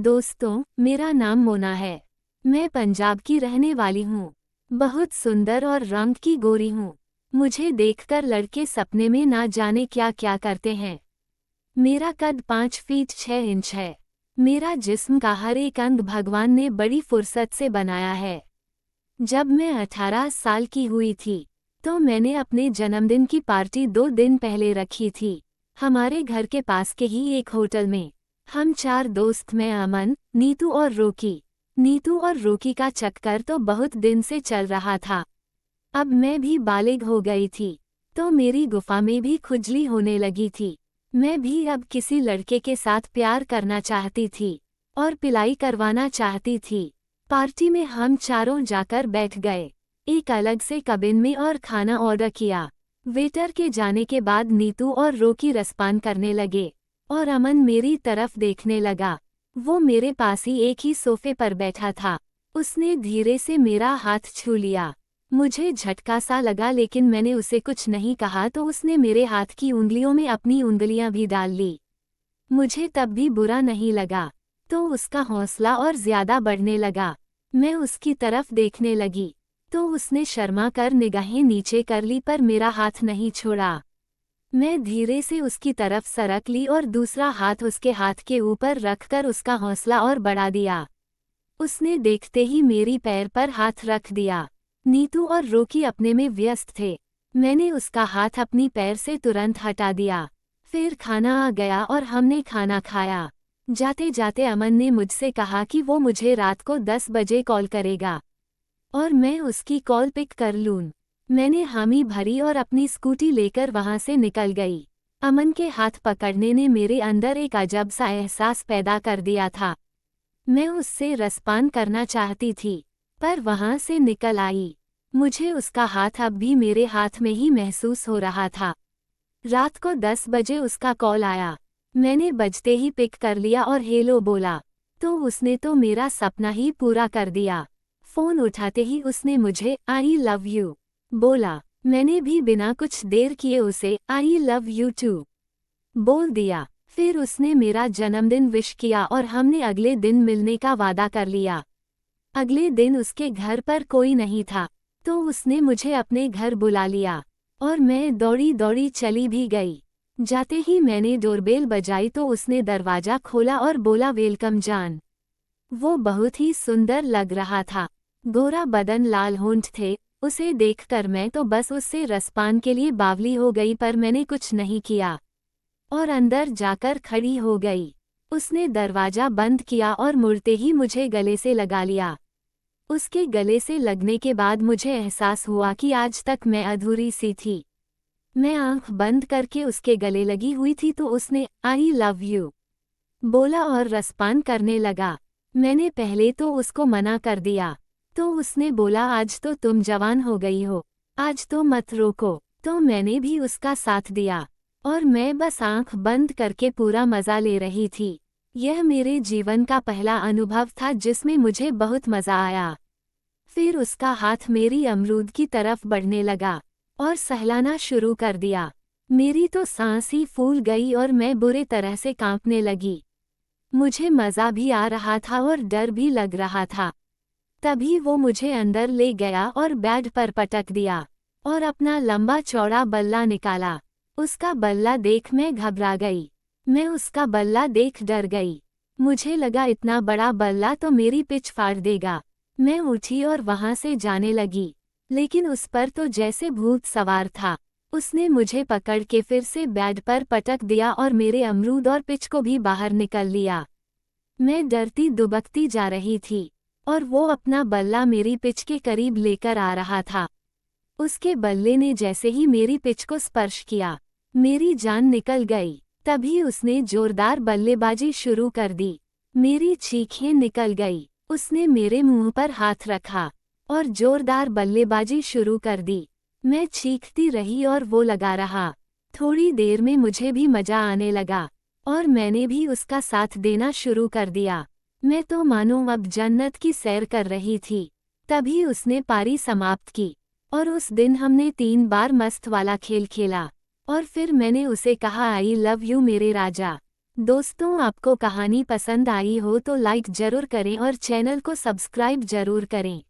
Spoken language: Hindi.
दोस्तों, मेरा नाम मोना है। मैं पंजाब की रहने वाली हूँ। बहुत सुंदर और रंग की गोरी हूँ। मुझे देखकर लड़के सपने में ना जाने क्या क्या करते हैं। मेरा कद 5 फीट 6 इंच है। मेरा जिस्म का हर एक अंग भगवान ने बड़ी फुर्सत से बनाया है। जब मैं 18 साल की हुई थी तो मैंने अपने जन्मदिन की पार्टी 2 दिन पहले रखी थी, हमारे घर के पास के ही एक होटल में। हम 4 दोस्त, मैं, अमन, नीतू और रोकी। नीतू और रोकी का चक्कर तो बहुत दिन से चल रहा था। अब मैं भी बालिग हो गई थी तो मेरी गुफा में भी खुजली होने लगी थी। मैं भी अब किसी लड़के के साथ प्यार करना चाहती थी और पिलाई करवाना चाहती थी। पार्टी में हम चारों जाकर बैठ गए, एक अलग से कबिन में, और खाना ऑर्डर किया। वेटर के जाने के बाद नीतू और रोकी रसपान करने लगे और अमन मेरी तरफ देखने लगा। वो मेरे पास ही एक ही सोफे पर बैठा था। उसने धीरे से मेरा हाथ छू लिया। मुझे झटका सा लगा, लेकिन मैंने उसे कुछ नहीं कहा तो उसने मेरे हाथ की उंगलियों में अपनी उंगलियां भी डाल ली। मुझे तब भी बुरा नहीं लगा तो उसका हौसला और ज्यादा बढ़ने लगा। मैं उसकी तरफ देखने लगी तो उसने शर्मा कर निगाहें नीचे कर ली, पर मेरा हाथ नहीं छोड़ा। मैं धीरे से उसकी तरफ सरक ली और दूसरा हाथ उसके हाथ के ऊपर रखकर उसका हौसला और बढ़ा दिया। उसने देखते ही मेरी पैर पर हाथ रख दिया। नीतू और रोकी अपने में व्यस्त थे। मैंने उसका हाथ अपनी पैर से तुरंत हटा दिया। फिर खाना आ गया और हमने खाना खाया। जाते जाते अमन ने मुझसे कहा कि वो मुझे रात को 10 बजे कॉल करेगा और मैं उसकी कॉल पिक कर लूँ। मैंने हामी भरी और अपनी स्कूटी लेकर वहां से निकल गई। अमन के हाथ पकड़ने ने मेरे अंदर एक अजब सा एहसास पैदा कर दिया था। मैं उससे रसपान करना चाहती थी, पर वहां से निकल आई। मुझे उसका हाथ अब भी मेरे हाथ में ही महसूस हो रहा था। रात को 10 बजे उसका कॉल आया। मैंने बजते ही पिक कर लिया और हेलो बोला तो उसने तो मेरा सपना ही पूरा कर दिया। फोन उठाते ही उसने मुझे आई लव यू बोला। मैंने भी बिना कुछ देर किए उसे आई लव यू टू बोल दिया। फिर उसने मेरा जन्मदिन विश किया और हमने अगले दिन मिलने का वादा कर लिया। अगले दिन उसके घर पर कोई नहीं था तो उसने मुझे अपने घर बुला लिया और मैं दौड़ी दौड़ी चली भी गई। जाते ही मैंने डोरबेल बजाई तो उसने दरवाजा खोला और बोला वेलकम जान। वो बहुत ही सुंदर लग रहा था। गोरा बदन, लाल होंठ थे। उसे देखकर मैं तो बस उससे रसपान के लिए बावली हो गई, पर मैंने कुछ नहीं किया और अंदर जाकर खड़ी हो गई। उसने दरवाजा बंद किया और मुड़ते ही मुझे गले से लगा लिया। उसके गले से लगने के बाद मुझे एहसास हुआ कि आज तक मैं अधूरी सी थी। मैं आंख बंद करके उसके गले लगी हुई थी तो उसने आई लव यू बोला और रसपान करने लगा। मैंने पहले तो उसको मना कर दिया तो उसने बोला आज तो तुम जवान हो गई हो, आज तो मत रोको। तो मैंने भी उसका साथ दिया और मैं बस आंख बंद करके पूरा मज़ा ले रही थी। यह मेरे जीवन का पहला अनुभव था जिसमें मुझे बहुत मज़ा आया। फिर उसका हाथ मेरी अमरूद की तरफ बढ़ने लगा और सहलाना शुरू कर दिया। मेरी तो सांस ही फूल गई और मैं बुरे तरह से कांपने लगी। मुझे मज़ा भी आ रहा था और डर भी लग रहा था। तभी वो मुझे अंदर ले गया और बेड पर पटक दिया और अपना लंबा चौड़ा बल्ला निकाला। उसका बल्ला देख मैं घबरा गई। मैं उसका बल्ला देख डर गई। मुझे लगा इतना बड़ा बल्ला तो मेरी पिच फाड़ देगा। मैं उठी और वहां से जाने लगी, लेकिन उस पर तो जैसे भूत सवार था। उसने मुझे पकड़ के फिर से बेड पर पटक दिया और मेरे अमरूद और पिच को भी बाहर निकल लिया। मैं डरती दुबकती जा रही थी और वो अपना बल्ला मेरी पिच के करीब लेकर आ रहा था। उसके बल्ले ने जैसे ही मेरी पिच को स्पर्श किया, मेरी जान निकल गई। तभी उसने जोरदार बल्लेबाजी शुरू कर दी। मेरी चीखें निकल गई। उसने मेरे मुंह पर हाथ रखा और जोरदार बल्लेबाजी शुरू कर दी। मैं चीखती रही और वो लगा रहा। थोड़ी देर में मुझे भी मजा आने लगा और मैंने भी उसका साथ देना शुरू कर दिया। मैं तो मानो अब जन्नत की सैर कर रही थी। तभी उसने पारी समाप्त की और उस दिन हमने 3 बार मस्त वाला खेल खेला और फिर मैंने उसे कहा आई लव यू मेरे राजा। दोस्तों, आपको कहानी पसंद आई हो तो लाइक जरूर करें और चैनल को सब्सक्राइब जरूर करें।